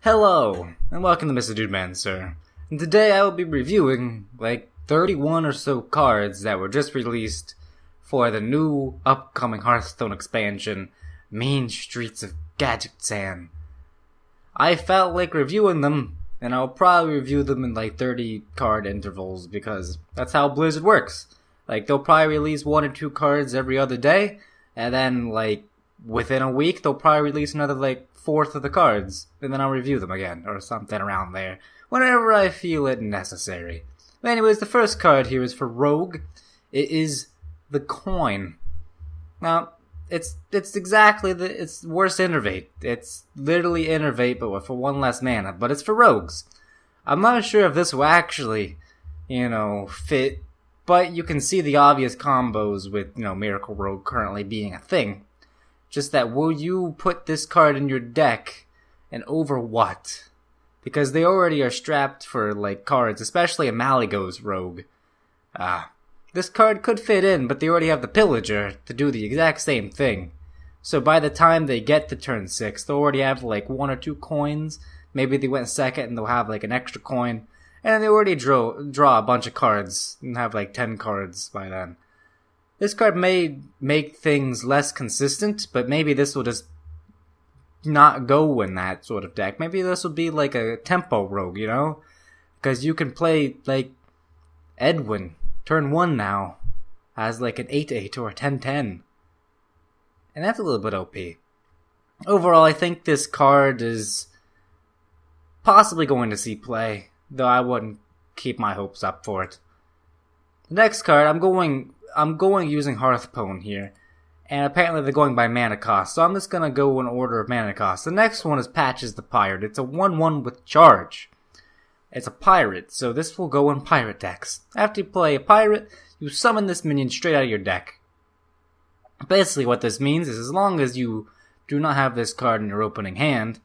Hello, and welcome to Mr. Dude Man, sir. And today I will be reviewing, 31 or so cards that were just released for the new upcoming Hearthstone expansion, Meanstreet of Gadgetzan. I felt like reviewing them, and I'll probably review them in 30 card intervals, because that's how Blizzard works. They'll probably release 1 or 2 cards every other day, and then, within a week, they'll probably release another, fourth of the cards, and then I'll review them again, or something around there, whenever I feel it necessary. But anyways, the first card here is for Rogue. It is the Coin. Now, it's worse Innervate. It's literally Innervate, but for 1 less mana, but it's for Rogues. I'm not sure if this will actually, fit, but you can see the obvious combos with, Miracle Rogue currently being a thing. Just that, will you put this card in your deck, and over what? Because they already are strapped for, cards, especially a Malygos Rogue. This card could fit in, but they already have the Pillager to do the exact same thing. So by the time they get to turn 6, they'll already have, 1 or 2 coins. Maybe they went second and they'll have, an extra coin. And they already draw a bunch of cards, and have, 10 cards by then. This card may make things less consistent, but maybe this will just not go in that sort of deck. Maybe this will be a tempo rogue, Because you can play, Edwin, turn 1 now, has an 8-8 or a 10-10. And that's a little bit OP. Overall, I think this card is possibly going to see play, though I wouldn't keep my hopes up for it. The next card, I'm going using Hearthstone here, and apparently they're going by mana cost, so I'm just gonna go in order of mana cost. The next one is Patches the Pirate. It's a 1/1 with charge. It's a pirate, so this will go in pirate decks. After you play a pirate, you summon this minion straight out of your deck. Basically what this means is as long as you do not have this card in your opening hand,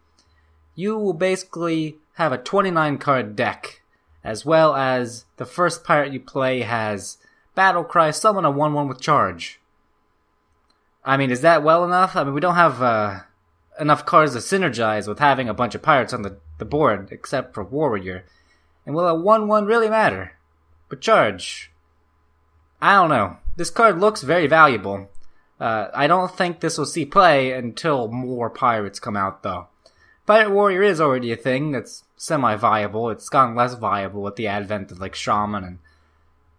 you will basically have a 29 card deck, as well as the first pirate you play has Battle Cry, summon a 1/1 with charge. I mean, is that well enough? I mean, we don't have enough cards to synergize with having a bunch of pirates on the board, except for Warrior. And will a 1/1 really matter? But charge, I don't know. This card looks very valuable. I don't think this will see play until more pirates come out, though. Pirate Warrior is already a thing that's semi-viable. It's gotten less viable with the advent of Shaman and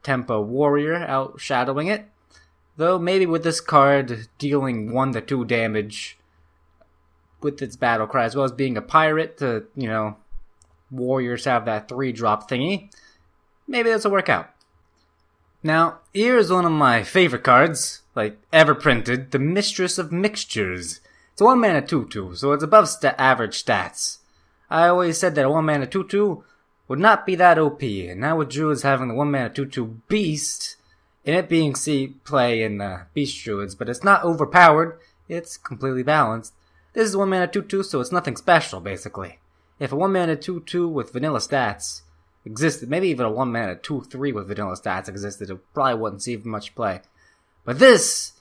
Tempo Warrior outshadowing it. Though maybe with this card dealing 1 to 2 damage with its battle cry, as well as being a pirate to, warriors have that 3-drop thingy, maybe this will work out. Now, here's one of my favorite cards, ever printed, the Mistress of Mixtures. It's a 1 mana 2/2, so it's above average stats. I always said that a 1 mana 2/2 would not be that OP, and now with Druids having the 1 mana 2/2 Beast, and it being play in Beast Druids, but it's not overpowered, it's completely balanced. This is 1 mana 2/2, so it's nothing special, basically. If a 1 mana 2/2 with vanilla stats existed, maybe even a 1 mana 2/3 with vanilla stats existed, it probably wouldn't see much play. But this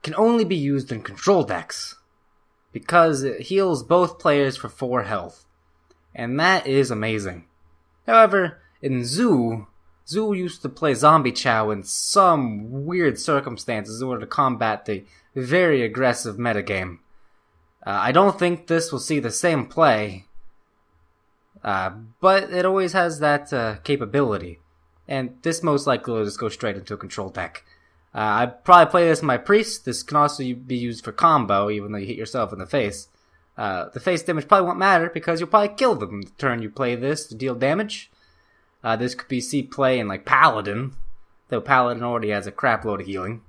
can only be used in control decks, because it heals both players for 4 health. And that is amazing. However, in Zoo used to play Zombie Chow in some weird circumstances in order to combat the very aggressive metagame. I don't think this will see the same play, but it always has that capability. And this most likely will just go straight into a control deck. I'd probably play this in my Priest. This can also be used for combo, even though you hit yourself in the face. The face damage probably won't matter, because you'll probably kill them the turn you play this to deal damage. This could be play in Paladin, though Paladin already has a crap load of healing.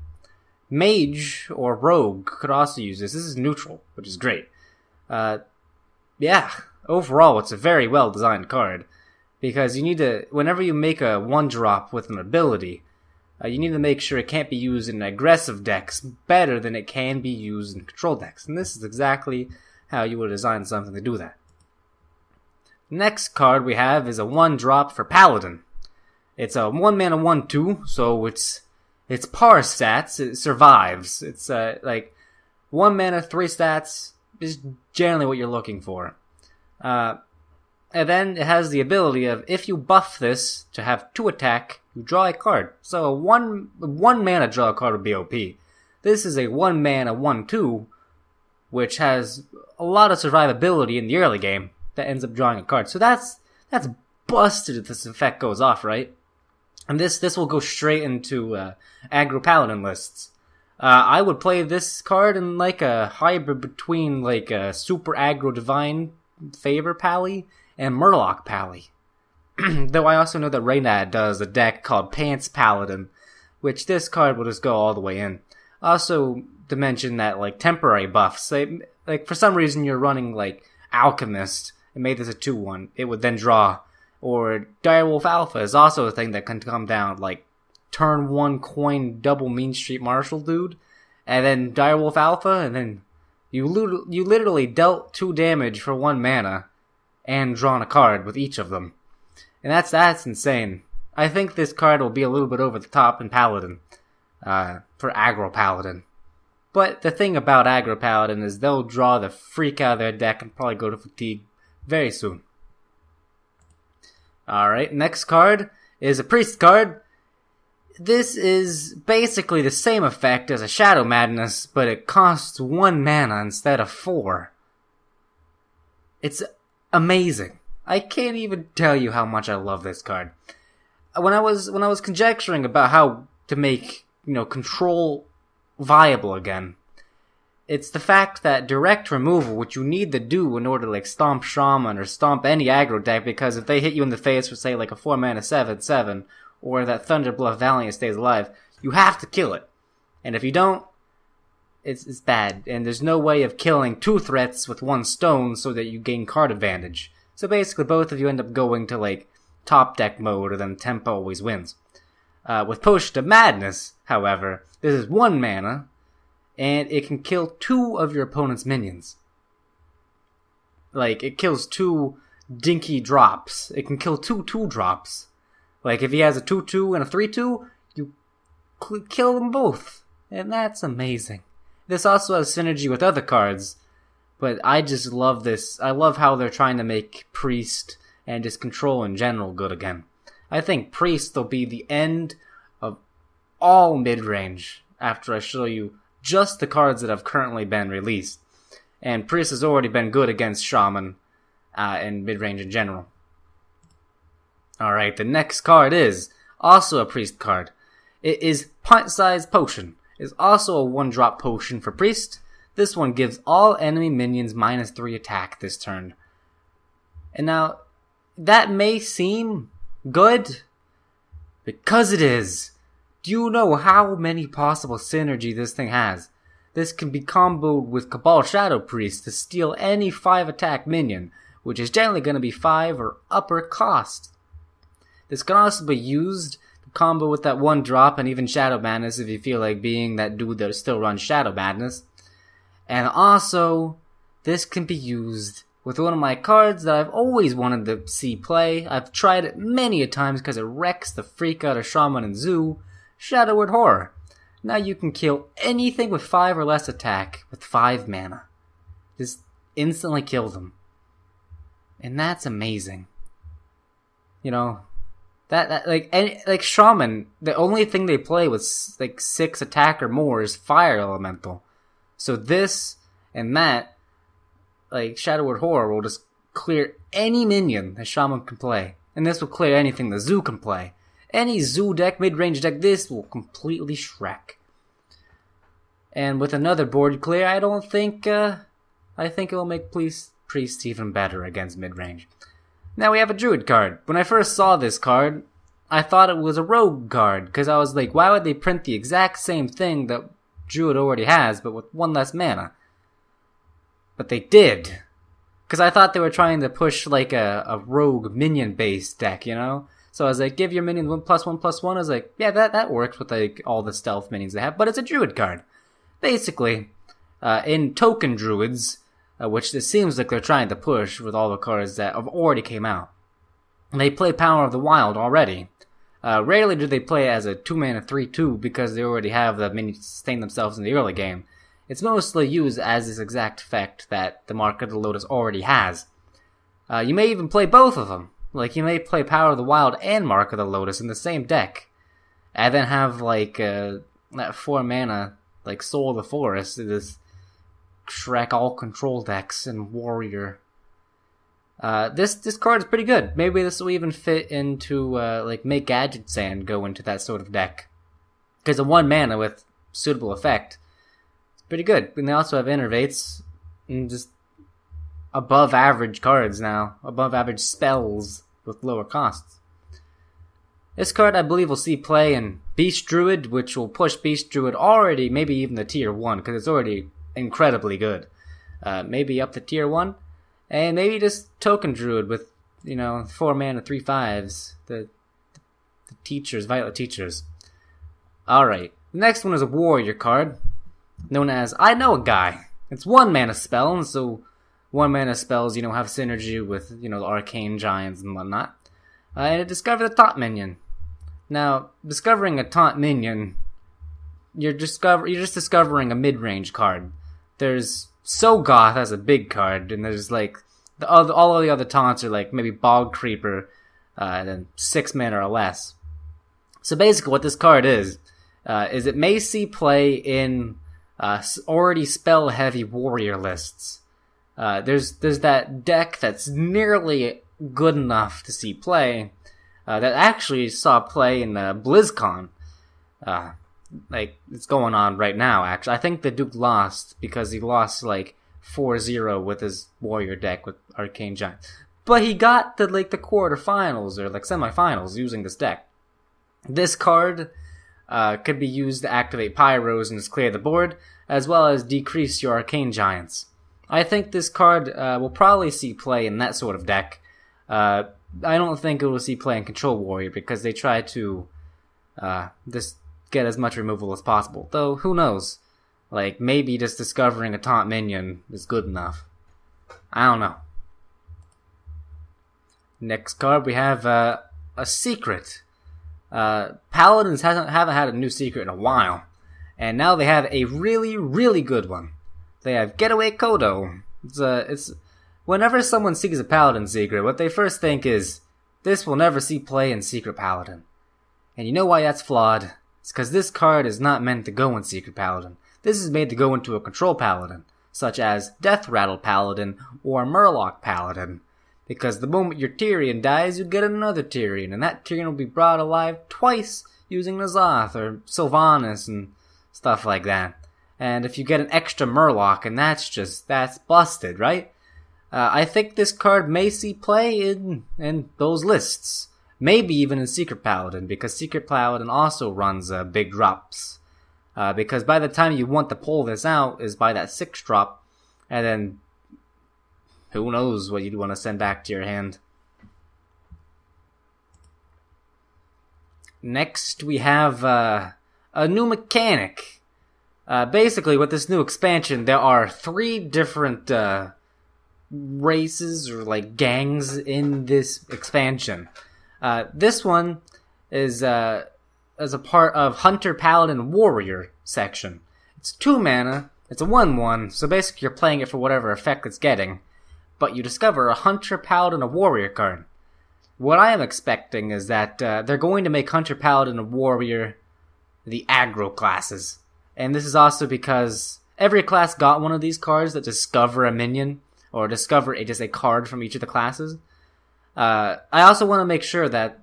Mage or Rogue could also use this. This is neutral, which is great. Yeah, overall it's a very well designed card, because you need to, whenever you make a 1-drop with an ability, you need to make sure it can't be used in aggressive decks better than it can be used in control decks. And this is exactly how you would design something to do that. Next card we have is a 1-drop for Paladin. It's a 1 mana 1/2, so it's par stats. It survives. It's 1 mana 3 stats is generally what you're looking for. And then it has the ability of, if you buff this to have 2 attack, you draw a card. So a 1 mana draw a card would be OP. This is a 1 mana 1/2, which has a lot of survivability in the early game that ends up drawing a card. So that's busted if this effect goes off, right? And this will go straight into aggro paladin lists. I would play this card in like a hybrid between like a super aggro divine favor pally and Murloc pally. Though I also know that Reynad does a deck called Pants Paladin, which this card will just go all the way in. Also, to mention that like temporary buffs, like for some reason you're running like Alchemist and made this a 2/1, it would then draw. Or Direwolf Alpha is also a thing that can come down, like turn 1 coin double Meanstreet Marshal dude, and then Direwolf Alpha, and then you literally dealt 2 damage for 1 mana, and drawn a card with each of them. And that's insane. I think this card will be a little bit over the top in Paladin, for aggro Paladin. But the thing about aggro Paladin is they'll draw the freak out of their deck and probably go to fatigue very soon. Alright, next card is a Priest card. This is basically the same effect as a Shadow Madness, but it costs 1 mana instead of 4. It's amazing. I can't even tell you how much I love this card. When I was conjecturing about how to make, control viable again, it's the fact that direct removal, which you need to do in order to like stomp Shaman or stomp any aggro deck, because if they hit you in the face for say like a 4 mana 7/7, or that Thunderbluff Valiant stays alive, you have to kill it. And if you don't, it's bad. And there's no way of killing 2 threats with 1 stone so that you gain card advantage. So basically both of you end up going to like top deck mode, or then tempo always wins. With Potion of Madness, however, this is 1 mana, and it can kill 2 of your opponent's minions. Like, it kills 2 dinky drops. It can kill 2 2-drops. Like, if he has a 2/2 and a 3/2, you kill them both. And that's amazing. This also has synergy with other cards, but I just love this. I love how they're trying to make Priest and just control in general good again. I think Priest will be the end of all mid-range after I show you just the cards that have currently been released. And Priest has already been good against Shaman and mid-range in general. Alright, the next card is also a Priest card. It is Pint-Size Potion. It's also a 1-drop potion for Priest. This one gives all enemy minions -3 attack this turn. And now, that may seem good, because it is. Do you know how many possible synergy this thing has? This can be comboed with Kabal Talonpriest to steal any 5 attack minion, which is generally going to be 5 or upper cost. This can also be used to combo with that 1-drop and even Shadow Madness if you feel like being that dude that still runs Shadow Madness. And also, this can be used with one of my cards that I've always wanted to see play. I've tried it many a times because it wrecks the freak out of Shaman and Zoo, Shadowward Horror. Now you can kill anything with 5 or less attack with 5 mana. Just instantly kill them. And that's amazing. Like Shaman, the only thing they play with like 6 attack or more is Fire Elemental. So this and that, like Shadowward Horror, will just clear any minion that Shaman can play. And this will clear anything the Zoo can play. Any Zoo deck, mid-range deck, this will completely Shrek. And with another board clear, I think it will make Priest even better against mid-range. Now we have a Druid card. When I first saw this card, I thought it was a Rogue card, because I was like, why would they print the exact same thing that Druid already has, but with 1 less mana? But they did. Because I thought they were trying to push like a Rogue minion-based deck, So I was like, give your minions 1+1/+1. I was like, yeah, that works with like all the stealth minions they have, but it's a Druid card. Basically, in token Druids, which it seems like they're trying to push with all the cards that have already came out, they play Power of the Wild already. Rarely do they play as a 2 mana 3/2 because they already have the minions sustain themselves in the early game. It's mostly used as this exact effect that the Mark of the Lotus already has. You may even play both of them. Like, you may play Power of the Wild and Mark of the Lotus in the same deck. And then have, like, that 4 mana, like, Soul of the Forest, this Shrek all control decks and Warrior. This card is pretty good. Maybe this will even fit into, like, make Gadgetzan go into that sort of deck. Because a 1 mana with suitable effect, it's pretty good. And they also have Innervates, and just above average cards now. Above average spells with lower costs. This card I believe will see play in Beast Druid, which will push Beast Druid already, maybe even the tier 1, because it's already incredibly good. Maybe up to tier 1. And maybe just Token Druid with, 4 mana, 3/5s. The teachers, Violet Teachers. Alright, the next one is a Warrior card, known as I Know a Guy. It's 1 mana spell, and so 1 mana spells, have synergy with, the Arcane Giants and whatnot. And it discovered a taunt minion. Now, discovering a taunt minion, you're just discovering a mid-range card. There's Sogoth as a big card, and there's like all of the other taunts are like maybe Bog Creeper, and then 6 mana or less. So basically, what this card is it may see play in already spell-heavy warrior lists. There's that deck that's nearly good enough to see play that actually saw play in BlizzCon. Like, it's going on right now, actually. I think the Duke lost because he lost, like, 4-0 with his warrior deck with Arcane Giant. But he got the quarterfinals or, semifinals using this deck. This card could be used to activate Pyros and just clear the board, as well as decrease your Arcane Giants. I think this card will probably see play in that sort of deck. I don't think it will see play in Control Warrior because they try to just get as much removal as possible. Though, who knows? Like, maybe just discovering a taunt minion is good enough. I don't know. Next card, we have a secret. Paladins haven't had a new secret in a while. And now they have a really, really good one. They have Getaway Kodo. It's whenever someone sees a Paladin secret, what they first think is, this will never see play in Secret Paladin. And you know why that's flawed? It's because this card is not meant to go in Secret Paladin. This is made to go into a Control Paladin, such as Death Rattle Paladin or Murloc Paladin. Because the moment your Tyrion dies, you get another Tyrion, and that Tyrion will be brought alive twice using N'Zoth or Sylvanas and stuff like that. And if you get an extra Murloc, and that's busted, right? I think this card may see play in those lists. Maybe even in Secret Paladin, because Secret Paladin also runs big drops. Because by the time you want to pull this out is by that 6 drop, and then who knows what you'd want to send back to your hand. Next, we have a new mechanic. Basically, with this new expansion, there are 3 different races or like gangs in this expansion. This one is as a part of Hunter, Paladin, Warrior section. It's 2 mana, it's a 1/1, so basically you're playing it for whatever effect it's getting, but you discover a Hunter, Paladin, a Warrior card. What I am expecting is that they're going to make Hunter, Paladin, and Warrior the aggro classes. And this is also because every class got one of these cards that discover a minion, or discover just a card from each of the classes. I also want to make sure that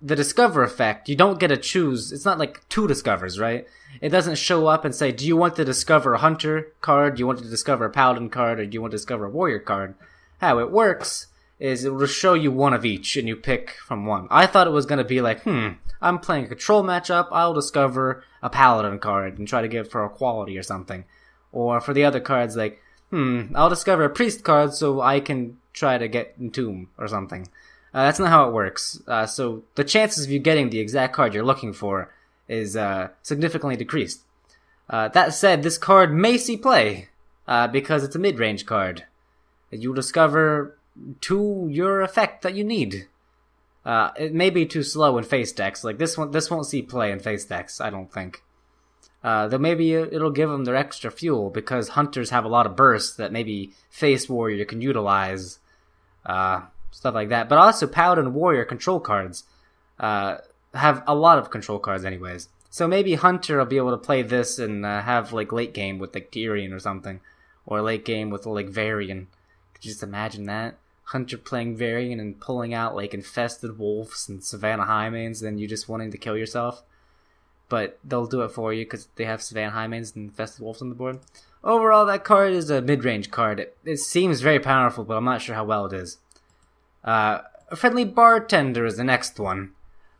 the discover effect, you don't get to choose. It's not like 2 discovers, right? It doesn't show up and say, do you want to discover a Hunter card, do you want to discover a Paladin card, or do you want to discover a Warrior card? How it works is it will show you one of each, and you pick from one. I thought it was going to be like, I'm playing a control matchup, I'll discover a Paladin card and try to get for a quality or something. Or for the other cards, like, I'll discover a Priest card so I can try to get Entomb or something. That's not how it works. So the chances of you getting the exact card you're looking for is significantly decreased. That said, this card may see play, because it's a mid-range card. You'll discover your effect that you need. It may be too slow in face decks. Like this won't see play in face decks, I don't think. Though maybe it'll give them their extra fuel, because hunters have a lot of bursts that maybe face warrior can utilize. stuff like that. But also Paladin Warrior control cards have a lot of control cards anyways. So maybe Hunter will be able to play this and have like late game with like Tyrion or something. Or late game with like Varian. Could you just imagine that? Hunter playing Varian and pulling out like infested wolves and Savannah Highmanes, then you just wanting to kill yourself. But they'll do it for you because they have Savannah Highmanes and infested wolves on the board. Overall, that card is a mid-range card. It seems very powerful, but I'm not sure how well it is. A Friendly Bartender is the next one.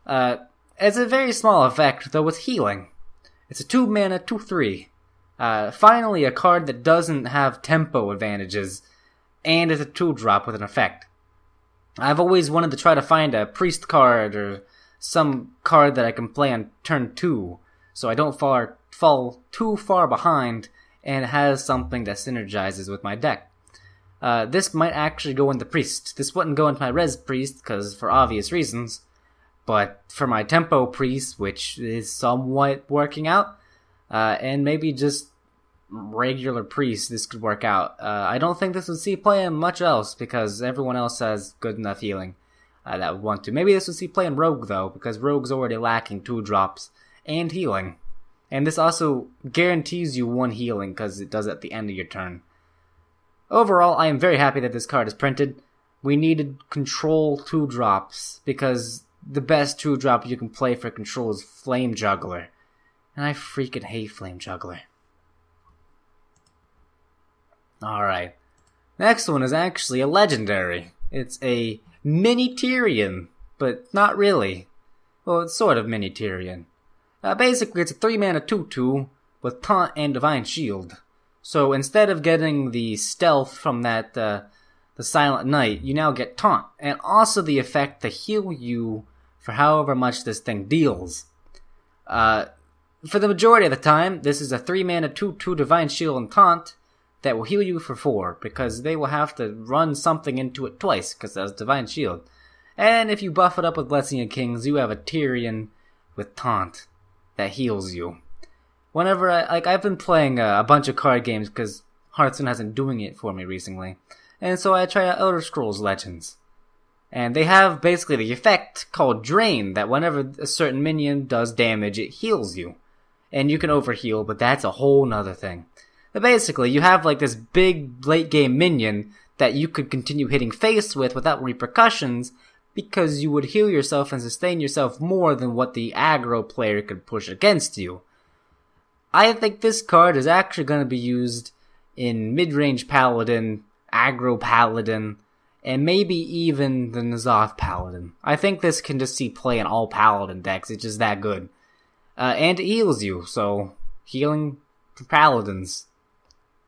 It's a very small effect, though with healing. It's a 2-mana, 2/3. Finally, a card that doesn't have tempo advantages, and it's a 2-drop with an effect. I've always wanted to try to find a priest card or some card that I can play on turn 2, so I don't fall too far behind, and it has something that synergizes with my deck. This might actually go into priest. This wouldn't go into my res priest, because for obvious reasons, but for my tempo priest, which is somewhat working out, and maybe just regular priest, this could work out. I don't think this would see play in much else, because everyone else has good enough healing that would want to. Maybe this would see play in rogue, though, because rogue's already lacking 2 drops and healing. And this also guarantees you 1 healing, because it does it at the end of your turn. Overall, I am very happy that this card is printed. We needed control 2 drops, because the best 2-drop you can play for control is Flame Juggler. And I freaking hate Flame Juggler. Alright. Next one is actually a legendary. It's a mini Tyrion, but not really. Well, it's sort of mini Tyrion. Basically, it's a 3-mana 2/2 with Taunt and Divine Shield. So instead of getting the stealth from that, the Silent Knight, you now get Taunt, and also the effect to heal you for however much this thing deals. For the majority of the time, this is a 3-mana 2/2 Divine Shield and Taunt that will heal you for 4, because they will have to run something into it twice, because that's Divine Shield. And if you buff it up with Blessing of Kings, you have a Tyrion with Taunt that heals you. Whenever I've been playing a bunch of card games, because Hearthstone hasn't doing it for me recently, and so I tried out Elder Scrolls Legends. And they have basically the effect called Drain, that whenever a certain minion does damage, it heals you. And you can overheal, but that's a whole nother thing. But basically, you have like this big late game minion that you could continue hitting face with without repercussions, because you would heal yourself and sustain yourself more than what the aggro player could push against you. I think this card is actually going to be used in mid-range Paladin, aggro Paladin, and maybe even the N'Zoth Paladin. I think this can just see play in all Paladin decks, it's just that good. And it heals you, so healing for Paladins.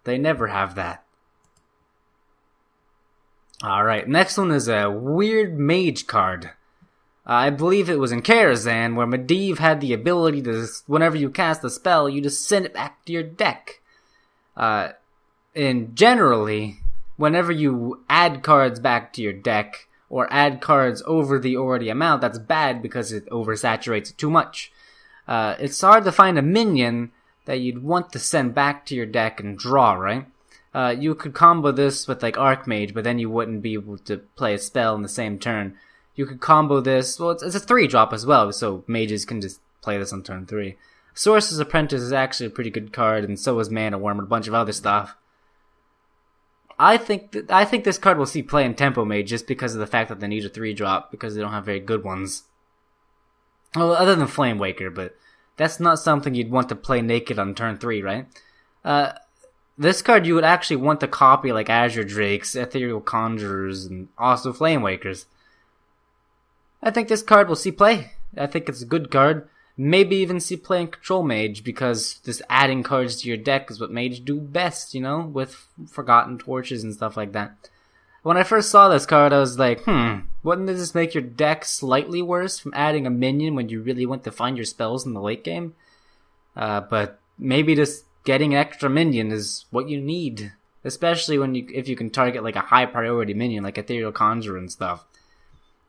They never have that. Alright, next one is a weird mage card. I believe it was in Karazhan, where Medivh had the ability to, whenever you cast a spell, you just send it back to your deck. And generally, whenever you add cards back to your deck, or add cards over the already amount, that's bad because it oversaturates it too much. It's hard to find a minion that you'd want to send back to your deck and draw, right? You could combo this with like Archmage, but then you wouldn't be able to play a spell in the same turn. You could combo this, well, it's a 3-drop as well, so mages can just play this on turn 3. Sorcerer's Apprentice is actually a pretty good card, and so is Mana Worm and a bunch of other stuff. I think this card will see play in Tempo Mage just because of the fact that they need a 3-drop, because they don't have very good ones. Well, other than Flame Waker, but that's not something you'd want to play naked on turn 3, right? This card you would actually want to copy like Azure Drakes, Ethereal Conjurers, and also Flame Wakers. I think this card will see play. I think it's a good card. Maybe even see play in Control Mage, because just adding cards to your deck is what Mage do best, you know, with Forgotten Torches and stuff like that. When I first saw this card, I was like, wouldn't this make your deck slightly worse from adding a minion when you really want to find your spells in the late game? But maybe just getting an extra minion is what you need, especially if you can target like a high priority minion like Ethereal Conjurer and stuff.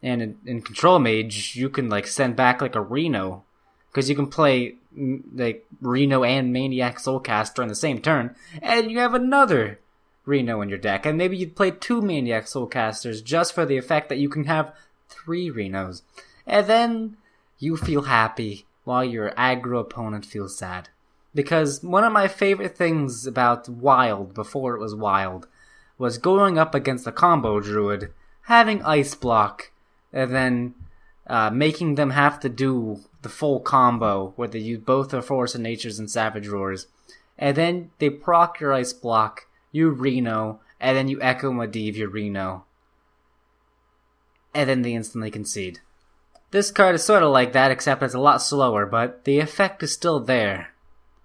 And in Control Mage, you can like send back like a Reno, because you can play like Reno and Maniac Soulcaster on the same turn, and you have another Reno in your deck. And maybe you'd play 2 Manic Soulcasters just for the effect that you can have 3 Renos. And then you feel happy while your aggro opponent feels sad. Because one of my favorite things about Wild, before it was Wild, was going up against a combo druid, having Ice Block, and then making them have to do the full combo, where they use both their Force of Natures and Savage Roars. And then they proc your Ice Block, you Reno, and then you Echo Medivh your Reno. And then they instantly concede. This card is sort of like that, except it's a lot slower, but the effect is still there.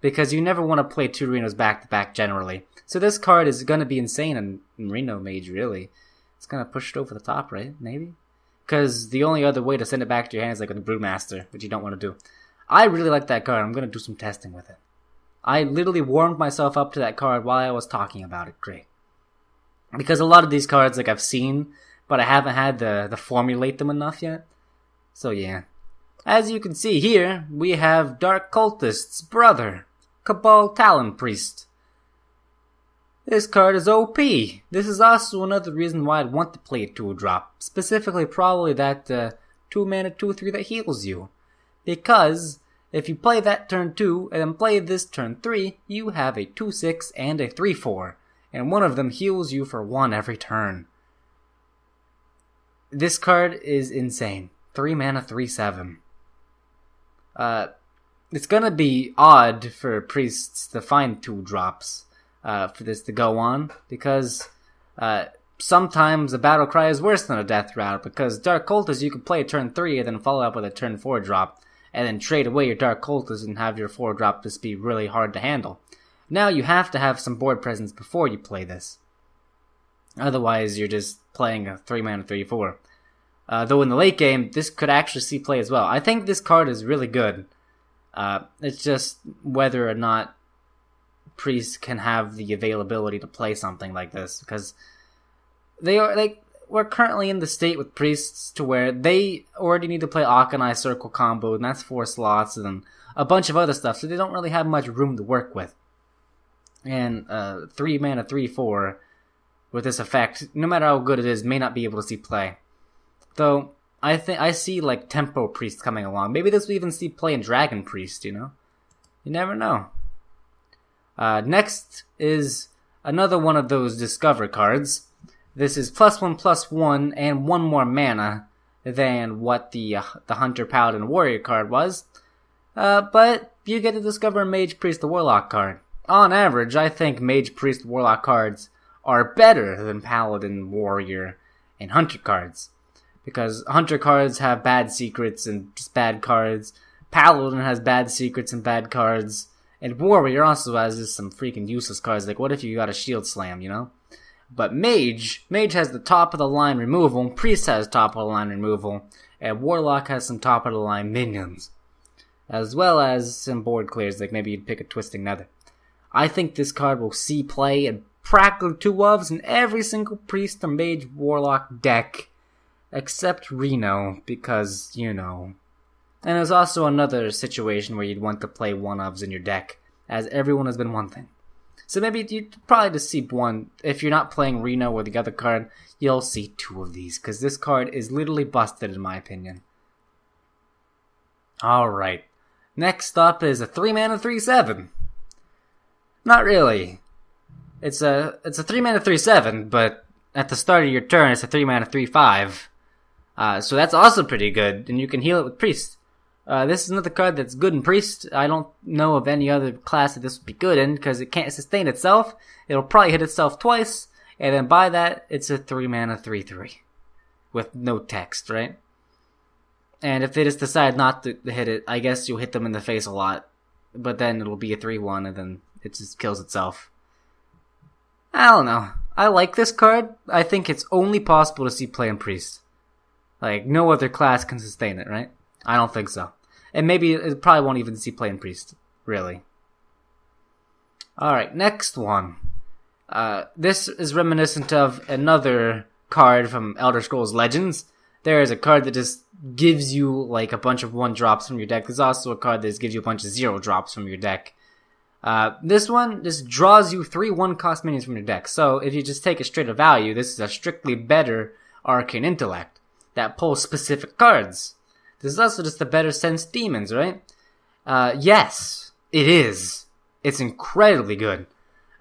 Because you never want to play 2 Renos back to back generally. So this card is going to be insane in Reno Mage, really. It's going to push it over the top, right? Maybe? Because the only other way to send it back to your hand is like with the Brewmaster, which you don't want to do. I really like that card. I'm going to do some testing with it. I literally warmed myself up to that card while I was talking about it. Great. Because a lot of these cards, like, I've seen, but I haven't had the formulate them enough yet. So yeah. As you can see here, we have Dark Cultist's brother, Kabal Talonpriest. This card is OP. This is also another reason why I'd want to play a 2-drop. Specifically, probably that 2-mana 2/3 that heals you. Because if you play that turn 2 and then play this turn 3, you have a 2/6 and a 3/4. And one of them heals you for 1 every turn. This card is insane. 3-mana 3/7. It's gonna be odd for priests to find 2-drops for this to go on, because sometimes a battle cry is worse than a death route, because Dark Cultist you can play a turn 3 and then follow up with a turn 4 drop, and then trade away your Dark Cultist and have your 4 drop just be really hard to handle. Now you have to have some board presence before you play this. Otherwise you're just playing a 3-mana 3/4. Though in the late game, this could actually see play as well. I think this card is really good. It's just whether or not priests can have the availability to play something like this, because we're currently in the state with priests to where they already need to play Akanai Circle combo, and that's 4 slots, and a bunch of other stuff, so they don't really have much room to work with. And 3-mana 3/4 with this effect, no matter how good it is, may not be able to see play. Though, I see, like, Tempo Priest coming along. Maybe this will even see play in Dragon Priest, you know? You never know. Next is another one of those Discover cards. This is +1/+1 and 1 more mana than what the Hunter, Paladin, Warrior card was. But you get to discover a Mage, Priest, the Warlock card. On average, I think Mage, Priest, Warlock cards are better than Paladin, Warrior, and Hunter cards. Because Hunter cards have bad secrets and just bad cards. Paladin has bad secrets and bad cards. And Warrior also has just some freaking useless cards. Like, what if you got a Shield Slam, you know? But Mage has the top of the line removal. Priest has top of the line removal. And Warlock has some top of the line minions. As well as some board clears, like maybe you'd pick a Twisting Nether. I think this card will see play in practically 2 ofs in every single Priest or Mage Warlock deck. Except Reno, because, you know. And there's also another situation where you'd want to play 1-ofs in your deck, as everyone has been one thing. So maybe you'd probably just see 1. If you're not playing Reno or the other card, you'll see 2 of these, because this card is literally busted in my opinion. Alright. Next up is a 3-mana 3/7. Not really. It's a 3-mana 3/7, but at the start of your turn it's a 3-mana 3/5. So that's also pretty good, and you can heal it with Priest. This is another card that's good in Priest. I don't know of any other class that this would be good in, because it can't sustain itself. It'll probably hit itself twice, and then by that, it's a 3-mana 3/3. With no text, right? And if they just decide not to hit it, I guess you'll hit them in the face a lot. But then it'll be a 3/1, and then it just kills itself. I don't know. I like this card. I think it's only possible to see play in Priest. Like, no other class can sustain it, right? I don't think so. And maybe it probably won't even see play in Priest, really. Alright, next one. This is reminiscent of another card from Elder Scrolls Legends. There is a card that just gives you, like, a bunch of 1-drops from your deck. There's also a card that just gives you a bunch of 0-drops from your deck. This one just draws you 3 1-cost minions from your deck. So if you just take a straight of value, this is a strictly better Arcane Intellect that pulls specific cards. This is also just a better Sense Demons, right? Yes, it is. It's incredibly good.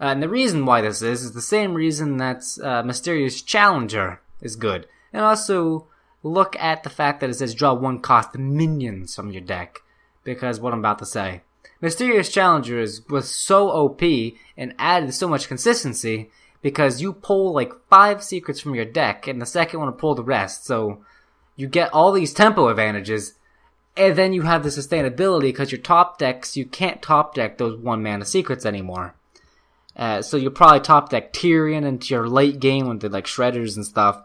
And the reason why this is the same reason that Mysterious Challenger is good. And also, look at the fact that it says draw 1-cost minions from your deck. Because what I'm about to say. Mysterious Challenger was so OP and added so much consistency because you pull like 5 secrets from your deck and the second one will pull the rest. So you get all these tempo advantages and then you have the sustainability because your top decks, you can't top deck those 1-mana secrets anymore. So you'll probably top deck Tyrion into your late game with the like shredders and stuff.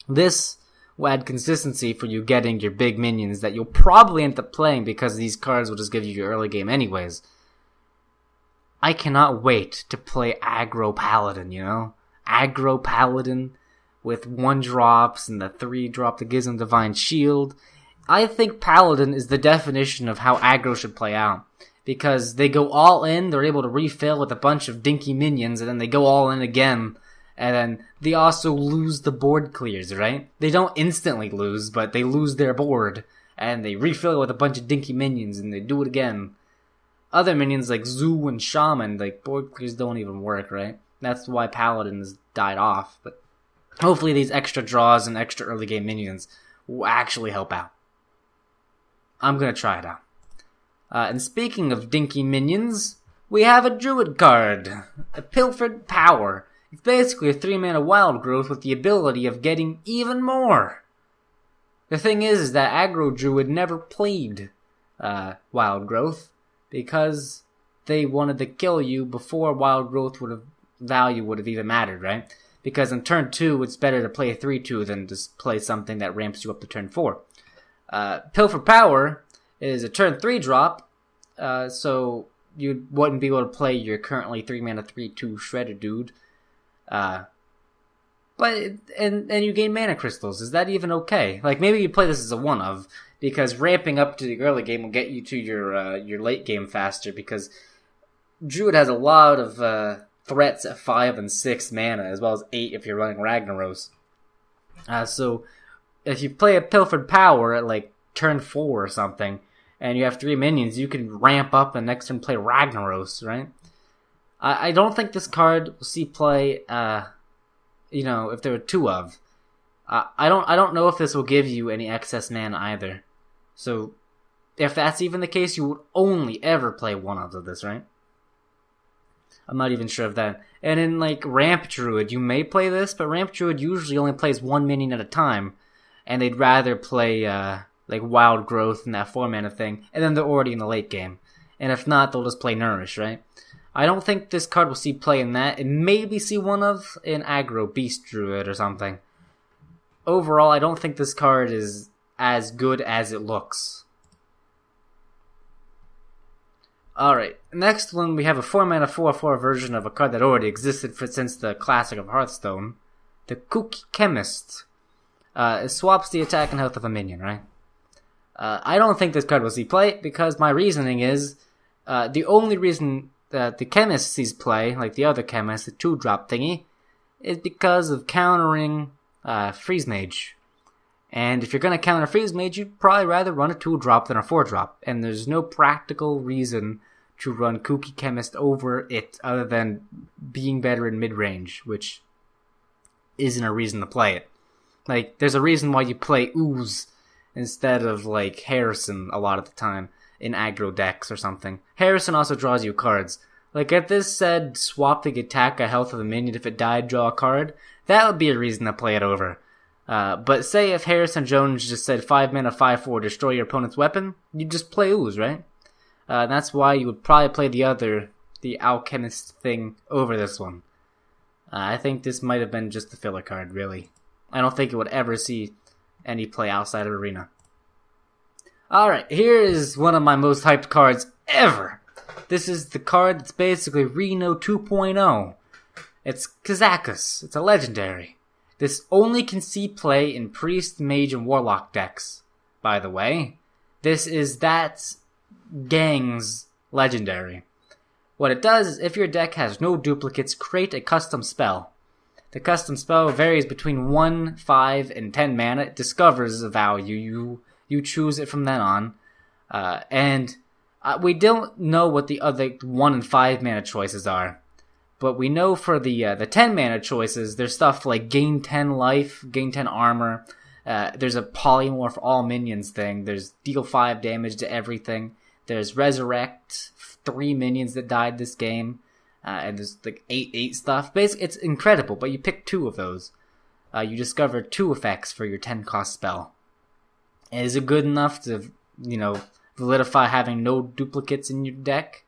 This will add consistency for you getting your big minions that you'll probably end up playing because these cards will just give you your early game anyways. I cannot wait to play Aggro Paladin, you know? Aggro Paladin with 1-drops and the 3-drop that gives them Divine Shield. I think Paladin is the definition of how aggro should play out. Because they go all in, they're able to refill with a bunch of dinky minions, and then they go all in again. And then they also lose the board clears, right? They don't instantly lose, but they lose their board. And they refill with a bunch of dinky minions, and they do it again. Other minions like Zoo and Shaman, like board clears don't even work, right? That's why Paladin has died off. But hopefully these extra draws and extra early game minions will actually help out. I'm gonna try it out. And speaking of dinky minions, we have a Druid card, a Pilfered Power. It's basically a 3-mana wild growth with the ability of getting even more. The thing is that aggro Druid never played wild growth because they wanted to kill you before wild growth value would have even mattered, right? Because in turn 2, it's better to play a 3-2 than just play something that ramps you up to turn 4. Pilfered Power is a turn 3 drop, so you wouldn't be able to play your currently 3-mana 3-2 Shredder dude. But you gain mana crystals. Is that even okay? Like maybe you play this as a 1-of, because ramping up to the early game will get you to your late game faster. Because Druid has a lot of threats at 5 and 6 mana, as well as 8 if you're running Ragnaros. So if you play a Pilfered Power at like turn 4 or something, and you have 3 minions, you can ramp up and next turn play Ragnaros, right? I don't think this card will see play, if there were 2-of. I don't know if this will give you any excess mana either. So, if that's even the case, you would only ever play 1-of of this, right? I'm not even sure of that. And in, like, Ramp Druid, you may play this, but Ramp Druid usually only plays 1 minion at a time. And they'd rather play, like Wild Growth and that 4-mana thing, and then they're already in the late game. And if not, they'll just play Nourish, right? I don't think this card will see play in that. It maybe see 1-of in Aggro Beast Druid or something. Overall, I don't think this card is as good as it looks. Alright, next one we have a 4-mana 4/4 version of a card that already existed since the Classic of Hearthstone. The Kooky Chemist. It swaps the attack and health of a minion, right? I don't think this card will see play, because my reasoning is, the only reason that the Chemist sees play, like the other Chemist, the 2-drop thingy, is because of countering Freeze Mage. And if you're going to counter Freeze Mage, you'd probably rather run a 2-drop than a 4-drop. And there's no practical reason to run Kooky Chemist over it other than being better in mid-range, which isn't a reason to play it. Like, there's a reason why you play Ooze instead of, like, Harrison a lot of the time in aggro decks or something. Harrison also draws you cards. Like, if this said swap the attack a health of the minion, if it died, draw a card, that would be a reason to play it over. But say if Harrison Jones just said 5 mana 5/4 destroy your opponent's weapon, you'd just play Ooze, right? That's why you would probably play the Alchemist thing over this one. I think this might have been just a filler card, really. I don't think it would ever see any play outside of Arena. Alright, here is one of my most hyped cards ever. This is the card that's basically Reno 2.0. It's Kazakus. It's a legendary. This only can see play in Priest, Mage, and Warlock decks, by the way. This is that gang's legendary. What it does is if your deck has no duplicates, create a custom spell. The custom spell varies between 1, 5, and 10 mana. It discovers a value. You choose it from then on. We don't know what the other 1 and 5 mana choices are. But we know for the 10 mana choices, there's stuff like gain 10 life, gain 10 armor. There's a polymorph all minions thing. There's deal 5 damage to everything. There's resurrect 3 minions that died this game. And there's like 8 stuff. Basically, it's incredible, but you pick 2 of those. You discover 2 effects for your 10 cost spell. And is it good enough to, validify having no duplicates in your deck?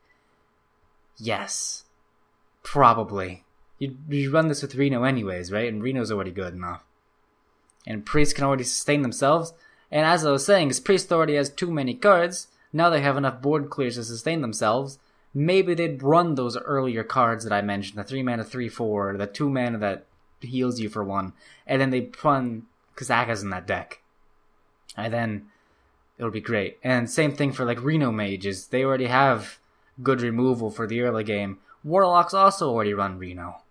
Yes. Probably. You run this with Reno anyways, right? And Reno's already good enough. And priests can already sustain themselves. And as I was saying, his priest already has too many cards. Now they have enough board clears to sustain themselves. Maybe they'd run those earlier cards that I mentioned, the 3 mana 3/4, the 2 mana that heals you for 1, and then they'd run Kazakus in that deck. And then it'll be great. And same thing for like Reno mages. They already have good removal for the early game. Warlocks also already run Reno.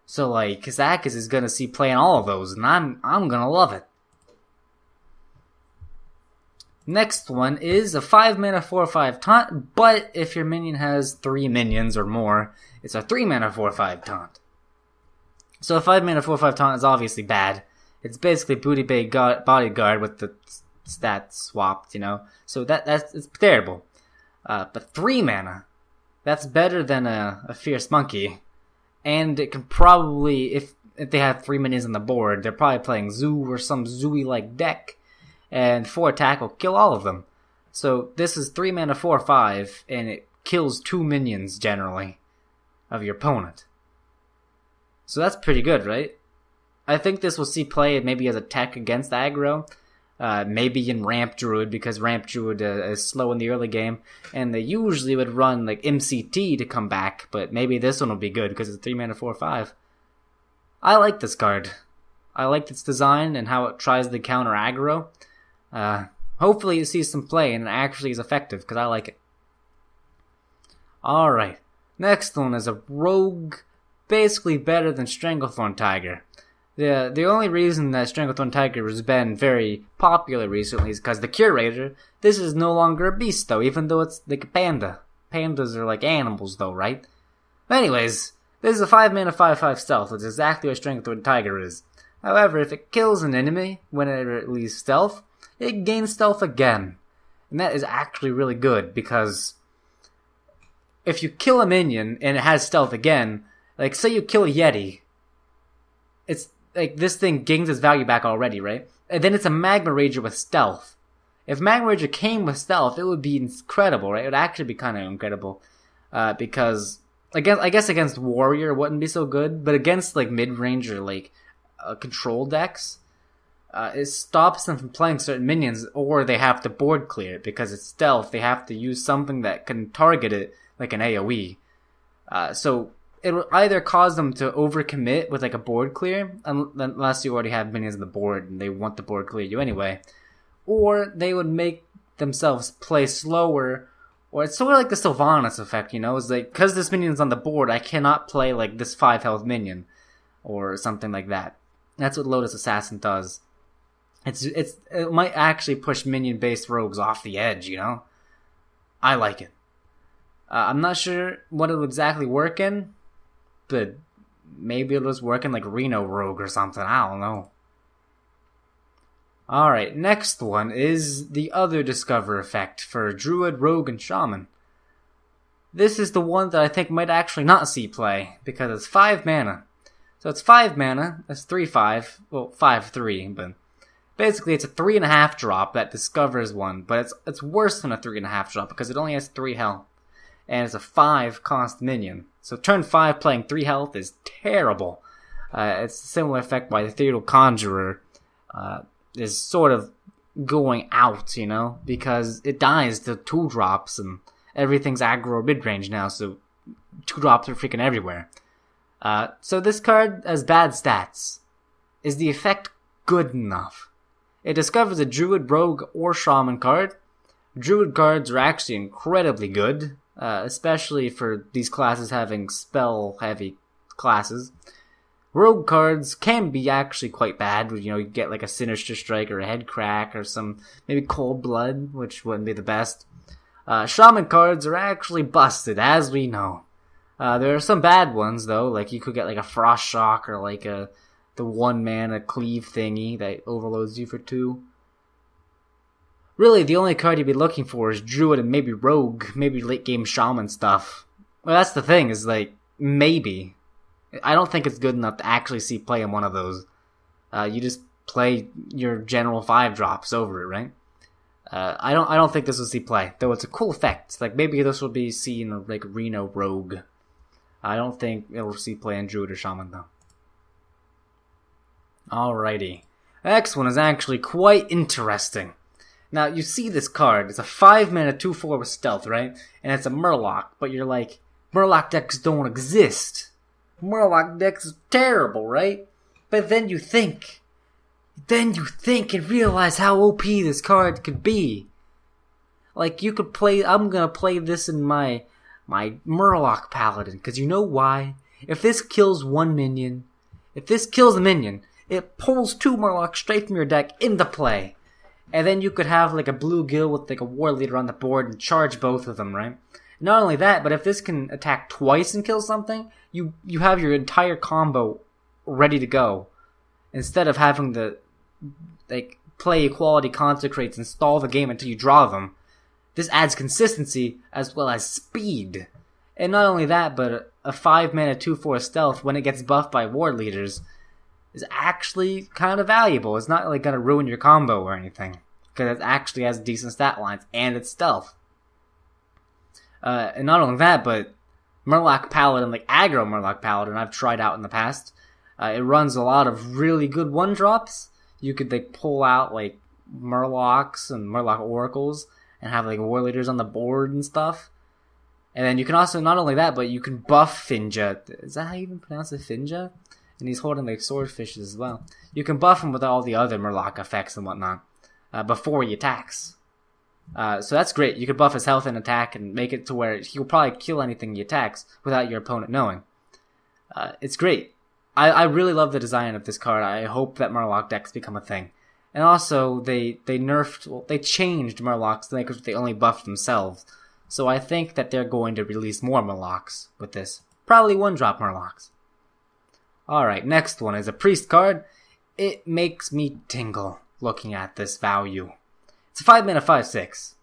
So like Kazakus is gonna see play in all of those, and I'm gonna love it. Next one is a 5 mana 4/5 taunt, but if your minion has 3 minions or more, it's a 3 mana 4/5 taunt. So a 5 mana 4/5 taunt is obviously bad. It's basically Booty Bay Bodyguard with the stats swapped, So it's terrible. But 3 mana, that's better than a Fierce Monkey. And it can probably, if they have 3 minions on the board, they're probably playing Zoo or some Zooey-like deck. And 4 attack will kill all of them. So this is 3 mana 4/5, and it kills 2 minions generally of your opponent. So that's pretty good, right? I think this will see play maybe as a tech against aggro. Maybe in Ramp Druid, because Ramp Druid is slow in the early game. And they usually would run like MCT to come back, but maybe this one will be good because it's 3 mana 4/5. I like this card. I like its design and how it tries to counter aggro. Hopefully it sees some play and it actually is effective, because I like it. Alright, next one is a rogue, basically better than Stranglethorn Tiger. The only reason that Stranglethorn Tiger has been very popular recently is because the Curator, this is no longer a beast though, even though it's like a panda. Pandas are like animals though, right? Anyways, this is a 5 mana 5/5 stealth, which is exactly what Stranglethorn Tiger is. However, if it kills an enemy whenever it leaves stealth, it gains stealth again. And that is actually really good, because if you kill a minion and it has stealth again, like say you kill a Yeti, it's like this thing gains its value back already, right? And then it's a Magma Rager with stealth. If Magma Rager came with stealth, it would be incredible, right? It would actually be kind of incredible. Because, I guess against Warrior it wouldn't be so good, but against like mid-range or like control decks, it stops them from playing certain minions, or they have to board clear it because it's stealth. They have to use something that can target it, like an AoE. So it will either cause them to overcommit with like a board clear, unless you already have minions on the board and they want the board clear you anyway, or they would make themselves play slower. Or it's sort of like the Sylvanas effect, It's like, because this minion's on the board, I cannot play like this 5 health minion, or something like that. That's what Lotus Assassin does. It might actually push minion-based rogues off the edge, I like it. I'm not sure what it would exactly work in, but maybe it'll just work in like Reno Rogue or something, I don't know. Alright, next one is the other Discover effect for Druid, Rogue, and Shaman. This is the one that I think might actually not see play, because it's 5 mana. So it's 5 mana, that's 3/5, well 5/3, but basically it's a 3.5 drop that discovers one, but it's worse than a 3.5 drop because it only has 3 health. And it's a 5 cost minion. So turn 5 playing 3 health is terrible. It's a similar effect by the Ethereal Conjurer is sort of going out, because it dies to 2 drops and everything's aggro mid-range now, so 2 drops are freaking everywhere. So this card has bad stats. Is the effect good enough? It discovers a Druid, Rogue, or Shaman card. Druid cards are actually incredibly good. especially for these classes having spell-heavy classes. Rogue cards can be actually quite bad. You know, you get like a Sinister Strike or a Head Crack or some maybe Cold Blood, which wouldn't be the best. Shaman cards are actually busted, as we know. There are some bad ones though, like you could get like a Frost Shock or like the 1-mana cleave thingy that overloads you for 2. Really, the only card you'd be looking for is Druid and maybe Rogue, maybe late game Shaman stuff. Well, that's the thing, is like, maybe. I don't think it's good enough to actually see play in one of those. You just play your general 5-drops over it, right? I don't think this will see play, though it's a cool effect. Like, maybe this will be seen like Reno Rogue. I don't think it'll see play in Druid or Shaman, though. Alrighty. The next one is actually quite interesting. Now, you see this card. It's a 5-mana 2/4 with stealth, right? And it's a Murloc, but you're like, Murloc decks don't exist. Murloc decks is terrible, right? But then you think and realize how OP this card could be. Like, you could play, I'm gonna play this in my Murloc Paladin, because you know why? If this kills one minion, if this kills a minion, it pulls 2 Murlocs straight from your deck into play. And then you could have like a blue Gil with like a War Leader on the board and charge both of them, right? Not only that, but if this can attack twice and kill something, you have your entire combo ready to go. Instead of having to like play Equality Consecrates and stall the game until you draw them. This adds consistency as well as speed. And not only that, but a 5-mana 2/4 stealth, when it gets buffed by War Leaders, is actually kind of valuable. It's not like gonna ruin your combo or anything, because it actually has decent stat lines and it's stealth. And not only that, but Murloc Paladin, like aggro Murloc Paladin, I've tried out in the past. It runs a lot of really good 1-drops. You could like pull out like Murlocs and Murloc Oracles and have like War Leaders on the board and stuff. And then you can also, not only that, but you can buff Finja. Is that how you even pronounce it, Finja? And he's holding like swordfishes as well. You can buff him with all the other Murloc effects and whatnot before he attacks. So that's great. You could buff his health and attack and make it to where he'll probably kill anything he attacks without your opponent knowing. It's great. I really love the design of this card. I hope that Murloc decks become a thing. And also, they changed Murlocs because they only buffed themselves. So I think that they're going to release more Murlocs with this. Probably 1-drop Murlocs. Alright, next one is a Priest card. It makes me tingle looking at this value. It's a 5-mana 5/6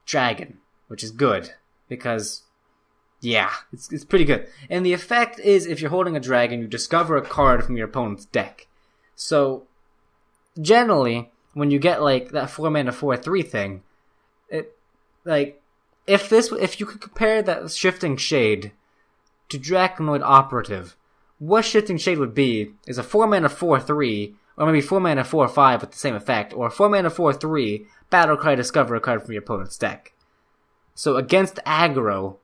Dragon, which is good, because, yeah, it's pretty good. And the effect is, if you're holding a dragon, you discover a card from your opponent's deck. So, generally, when you get, like, that 4-mana 4/3 thing, it, like, if you could compare that Shifting Shade to Drakonid Operative, what Shifting Shade would be is a 4-mana 4/3, or maybe 4-mana 4/5 with the same effect, or 4-mana 4/3, Battlecry, discover a card from your opponent's deck. So against aggro,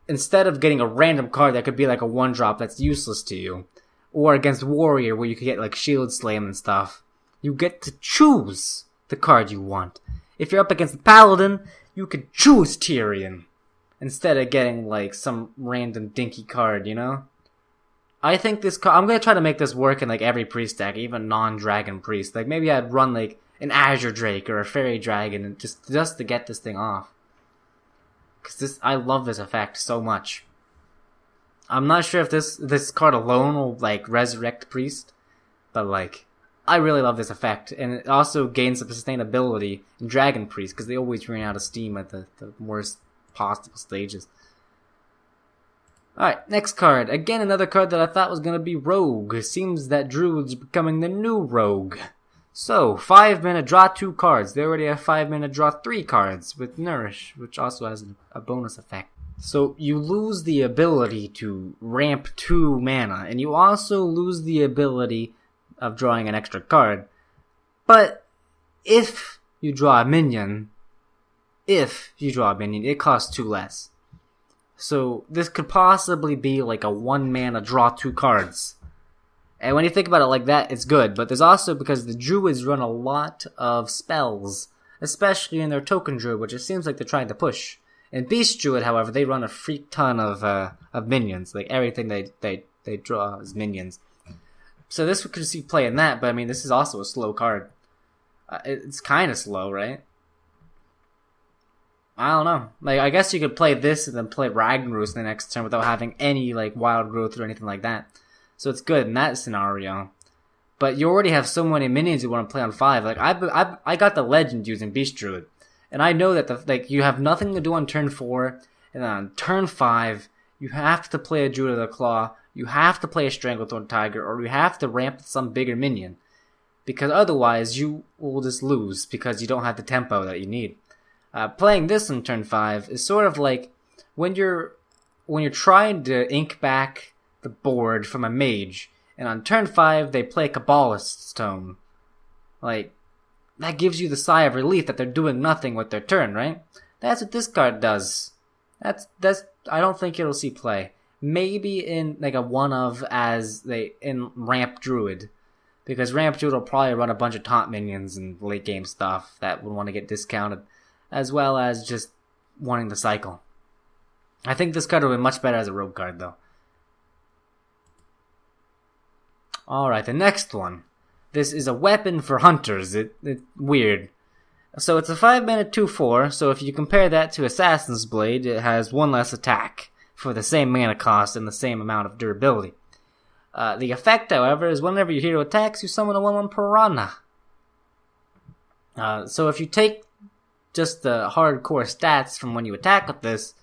instead of getting a random card that could be like a 1-drop that's useless to you, or against Warrior where you could get like Shield Slam and stuff, you get to choose the card you want. If you're up against the Paladin, you could choose Tyrion, instead of getting like some random dinky card, you know? I think this card, I'm gonna try to make this work in like every Priest deck, even non-Dragon Priest. Like maybe I'd run like an Azure Drake or a Fairy Dragon and just to get this thing off. Cause I love this effect so much. I'm not sure if this card alone will like resurrect Priest, but like I really love this effect, and it also gains some sustainability in Dragon Priest because they always run out of steam at the worst possible stages. Alright, next card. Again, another card that I thought was gonna be Rogue. It seems that Druid's becoming the new Rogue. So, 5-mana, draw 2 cards. They already have 5-mana, draw 3 cards with Nourish, which also has a bonus effect. So, you lose the ability to ramp 2 mana, and you also lose the ability of drawing an extra card. But, if you draw a minion, it costs 2 less. So, this could possibly be like a 1-mana, draw 2 cards. And when you think about it like that, it's good. But there's also, because the Druids run a lot of spells, especially in their Token Druid, which it seems like they're trying to push. In Beast Druid, however, they run a freak ton of minions. Like, everything they draw is minions. So this could see play in that, but I mean, this is also a slow card. It's kind of slow, right? I don't know. Like, I guess you could play this and then play Ragnaros the next turn without having any, like, wild growth or anything like that. So it's good in that scenario. But you already have so many minions you want to play on 5. Like, I got the Legend using Beast Druid. And I know that, you have nothing to do on turn 4, and then on turn 5, you have to play a Druid of the Claw, you have to play a Stranglethorn Tiger, or you have to ramp some bigger minion. Because otherwise, you will just lose, because you don't have the tempo that you need. Playing this on turn 5 is sort of like when you're trying to ink back the board from a mage, and on turn 5 they play Kabbalist's Tome. Like, that gives you the sigh of relief that they're doing nothing with their turn, right? That's what this card does. That's I don't think it'll see play. Maybe in like a one-of in Ramp Druid. Because Ramp Druid will probably run a bunch of taunt minions and late game stuff that would want to get discounted, as well as just wanting the cycle. I think this card will be much better as a rogue card, though. Alright, the next one. This is a weapon for hunters. It's weird. So it's a 5-mana 2/4, so if you compare that to Assassin's Blade, it has 1 less attack for the same mana cost and the same amount of durability. The effect, however, is whenever your hero attacks, you summon a 1/1 Piranha. So if you take just the hardcore stats from when you attack with this,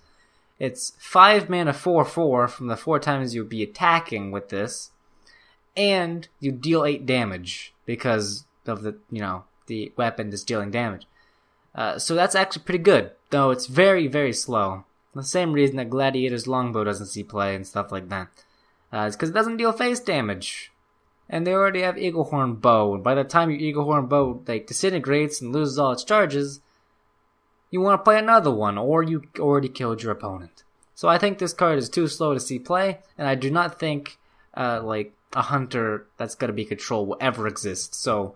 it's 5 mana 4/4 from the 4 times you'll be attacking with this, and you deal 8 damage because of the weapon is dealing damage. So that's actually pretty good, though it's very, very slow. The same reason that Gladiator's Longbow doesn't see play and stuff like that. It's because it doesn't deal face damage. And they already have Eaglehorn Bow, and by the time your Eaglehorn Bow disintegrates and loses all its charges, you want to play another one, or you already killed your opponent. So I think this card is too slow to see play, and I do not think a hunter that's going to be control will ever exist. So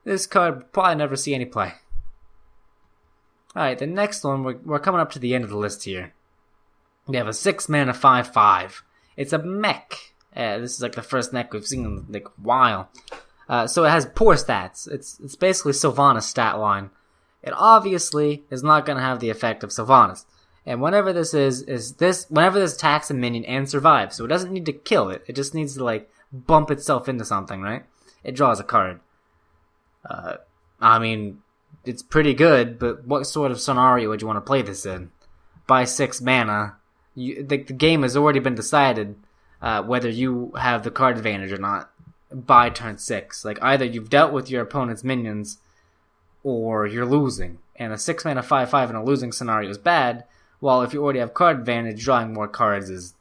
this card will probably never see any play. Alright, the next one, we're coming up to the end of the list here. We have a 6-mana 5/5. It's a mech. This is like the first mech we've seen in like a while. So it has poor stats. It's basically Sylvanas stat line. It obviously is not going to have the effect of Sylvanas. And whenever this whenever this attacks a minion and survives, so it doesn't need to kill it. It just needs to bump itself into something, right? It draws a card. I mean, it's pretty good, but what sort of scenario would you want to play this in? By 6 mana, the game has already been decided whether you have the card advantage or not by turn 6. Like, either you've dealt with your opponent's minions, or you're losing. And a 6-mana 5/5 in a losing scenario is bad, while if you already have card advantage, drawing more cards is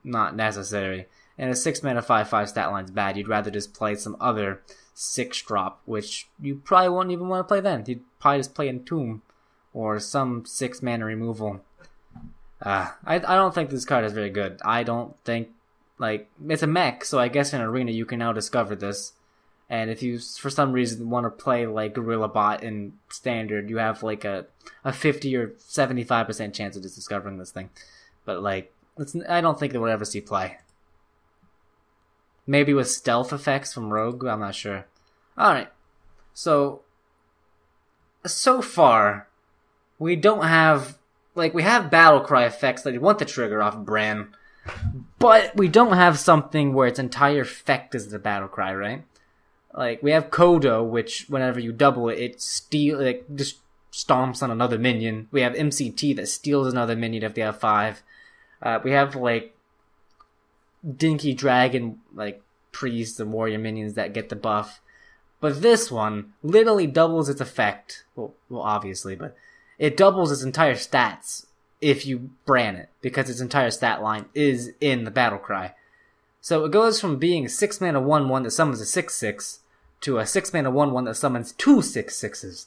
not necessary. And a 6-mana 5/5 stat line is bad. You'd rather just play some other 6-drop, which you probably won't even want to play then. You'd probably just play Entomb, or some 6-mana removal. I don't think this card is very good. I don't think, it's a mech, so I guess in Arena you can now discover this. And if you, for some reason, want to play Gorillabot in Standard, you have a 50 or 75% chance of just discovering this thing. But I don't think they will ever see play. Maybe with stealth effects from Rogue, I'm not sure. Alright, so far, we don't have, we have Battlecry effects that you want the trigger off Bran, but we don't have something where its entire effect is the Battlecry, right? We have Kodo, which whenever you double it, it just stomps on another minion. We have MCT that steals another minion if they have 5. We have Dinky Dragon, Priest and Warrior minions that get the buff. But this one literally doubles its effect. Well, obviously, but it doubles its entire stats if you Bran it, because its entire stat line is in the Battlecry. So it goes from being a 6-mana 1/1 that summons a 6/6 to a 6-mana 1/1 that summons 2 6/6s.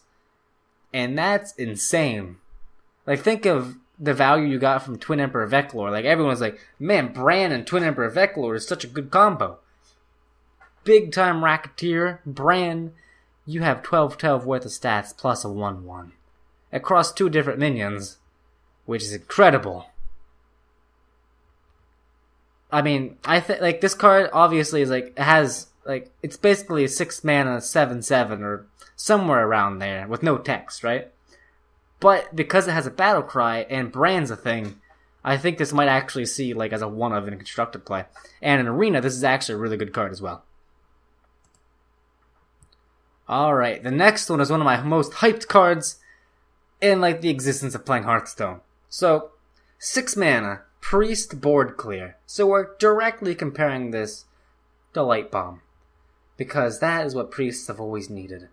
And that's insane. Think of the value you got from Twin Emperor Veclor. Everyone's man, Bran and Twin Emperor Veclor is such a good combo. Big time Racketeer, Bran, you have 12/12 worth of stats plus a 1/1. Across 2 different minions. which is incredible. I mean, I think like this card obviously is like, it has like, it's basically a 6 mana 7/7 or somewhere around there with no text, right? But because it has a battle cry and brand's a thing, I think this might actually see like as a one of in constructed play. And in Arena, this is actually a really good card as well. Alright, the next one is one of my most hyped cards in like the existence of playing Hearthstone. So, 6 mana, Priest board clear. So we're directly comparing this to Light Bomb, because that is what priests have always needed.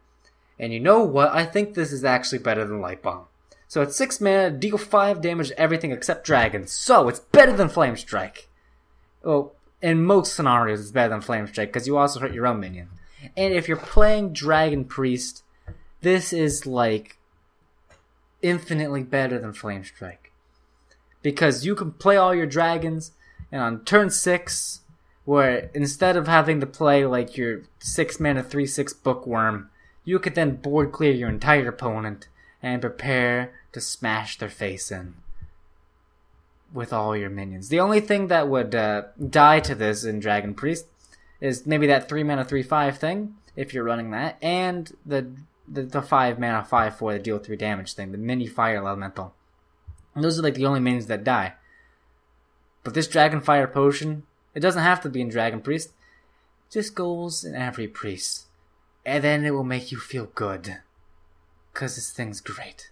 And you know what? I think this is actually better than Light Bomb. So it's 6 mana, deal 5 damage to everything except dragons. So it's better than Flame Strike. Well, in most scenarios it's better than Flame Strike, because you also hurt your own minion. And if you're playing Dragon Priest, this is like infinitely better than Flame Strike. Because you can play all your dragons, and on turn 6, where instead of having to play like your 6 mana 3/6 Bookworm, you could then board clear your entire opponent and prepare to smash their face in with all your minions. The only thing that would die to this in Dragon Priest is maybe that 3 mana 3/5 thing, if you're running that, and the 5 mana 5/4 that deal 3 damage thing, the mini fire elemental. And those are like the only minions that die. But this Dragonfire Potion, it doesn't have to be in Dragon Priest, it just goes in every priest. And then it will make you feel good. Cause this thing's great.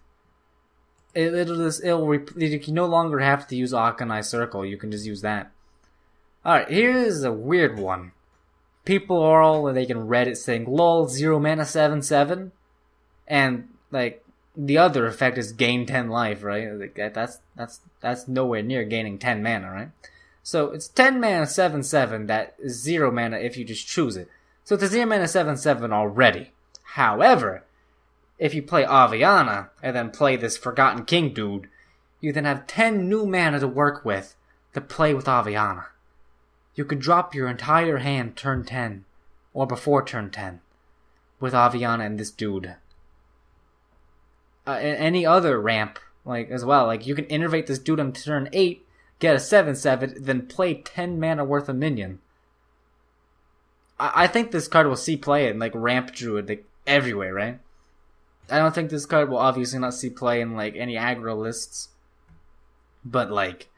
You no longer have to use Akanai Circle, you can just use that. Alright, here's a weird one. People are all like in Reddit saying, lol, 0 mana 7/7. And like, the other effect is gain 10 life, right? Like that's nowhere near gaining 10 mana, right? So it's 10 mana 7/7 that is 0 mana if you just choose it. So it's a 0 mana 7/7 already. However, if you play Aviana and then play this Forgotten King dude, you then have 10 new mana to work with to play with Aviana. You could drop your entire hand turn 10 or before turn 10 with Aviana and this dude. Any other ramp, like as well, like you can innervate this dude on turn 8, get a 7/7, then play 10 mana worth of minion. I think this card will see play in like ramp druid like everywhere, right? I don't think this card will obviously not see play in like any aggro lists, but like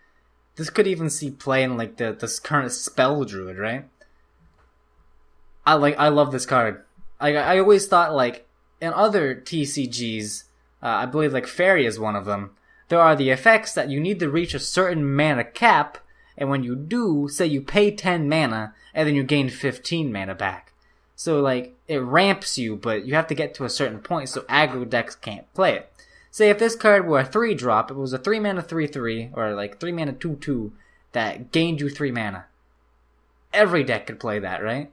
this could even see play in like this current spell druid, right? I love this card. I always thought like in other TCGs. I believe like Fairy is one of them. There are the effects that you need to reach a certain mana cap, and when you do, say you pay 10 mana, and then you gain 15 mana back. So like, it ramps you, but you have to get to a certain point, so aggro decks can't play it. Say if this card were a 3-drop, it was a 3 mana 3/3, or like 3 mana 2/2, that gained you 3 mana. Every deck could play that, right?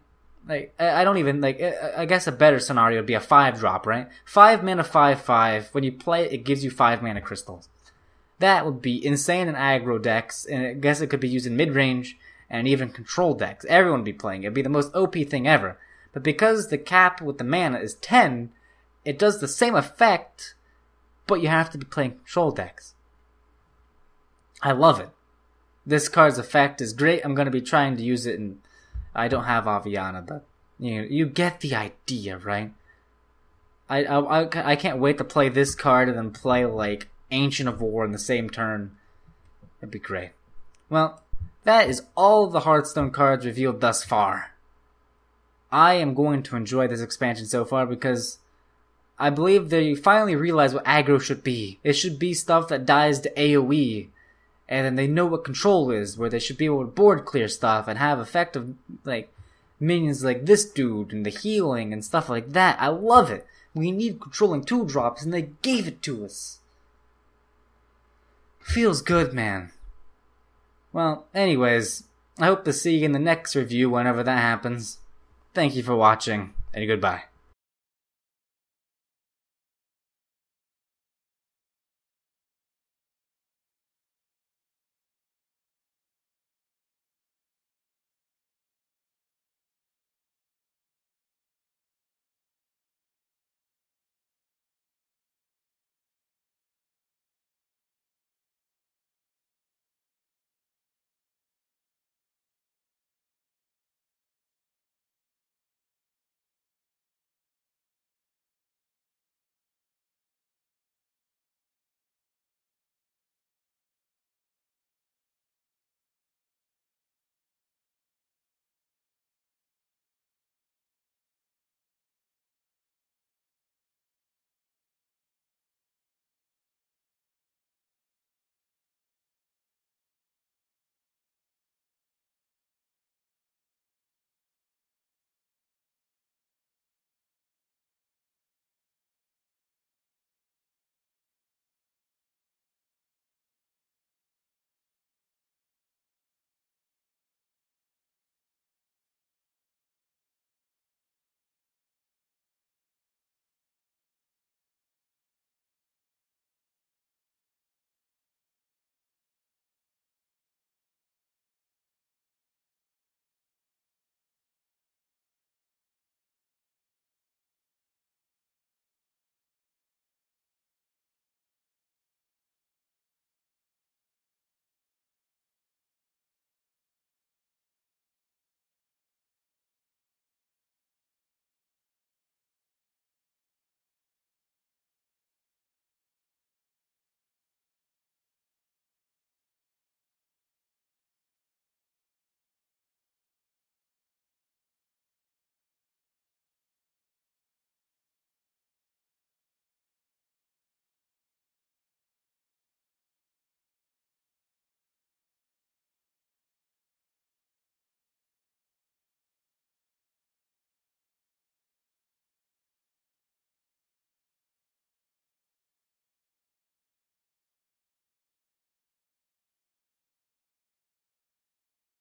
Like, I don't even, like, I guess a better scenario would be a 5-drop, right? 5 mana 5/5, when you play it, it gives you 5 mana crystals. That would be insane in aggro decks, and I guess it could be used in mid-range, and even control decks. Everyone would be playing it. It'd be the most OP thing ever. But because the cap with the mana is 10, it does the same effect, but you have to be playing control decks. I love it. This card's effect is great. I'm going to be trying to use it in... I don't have Aviana, but you get the idea, right? I can't wait to play this card and then play like Ancient of War in the same turn. It'd be great. Well, that is all of the Hearthstone cards revealed thus far. I am going to enjoy this expansion so far because I believe they finally realize what aggro should be. It should be stuff that dies to AoE. And then they know what control is, where they should be able to board clear stuff and have effective, like, minions like this dude and the healing and stuff like that. I love it. We need controlling 2-drops and they gave it to us. Feels good, man. Well, anyways, I hope to see you in the next review whenever that happens. Thank you for watching, and goodbye.